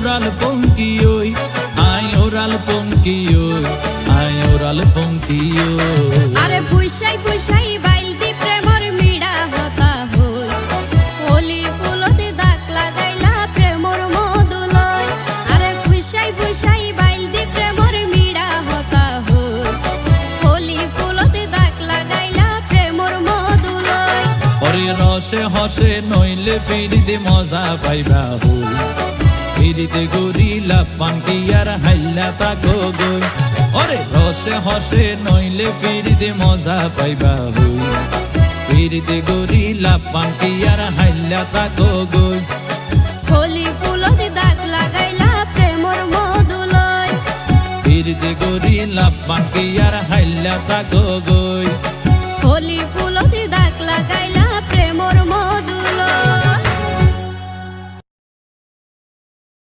oral funky oi, ai oral funky oi, ai oral funky oi. আরে ফুইসাই ফুইসাই বাইলতি প্রেমর মিড়া হতা হই হোলি ফুলতে দাগ লাগাইলা প্রেমর মধুলয় আরে ফুইসাই ফুইসাই বাইলতি প্রেমর মিড়া হতা হই হোলি ফুলতে দাগ লাগাইলা প্রেমর মধুলয় ওরে রসে হসে নইলে ফিরিতে মজা পাইবা হই ফিরিতে গরিলা পানকি আর হাইলা তাকো গই ওরে রসে হসে নইলে ফিরিতে মজা পাইবা হই ফিরিতে গরিলা পানকি আর হাইলা তাকো গই হোলি ফুলতে দাগ লাগাইলা প্রেমর মধুলয় ফিরিতে গরিলা পানকি আর হাইলা তাকো গই।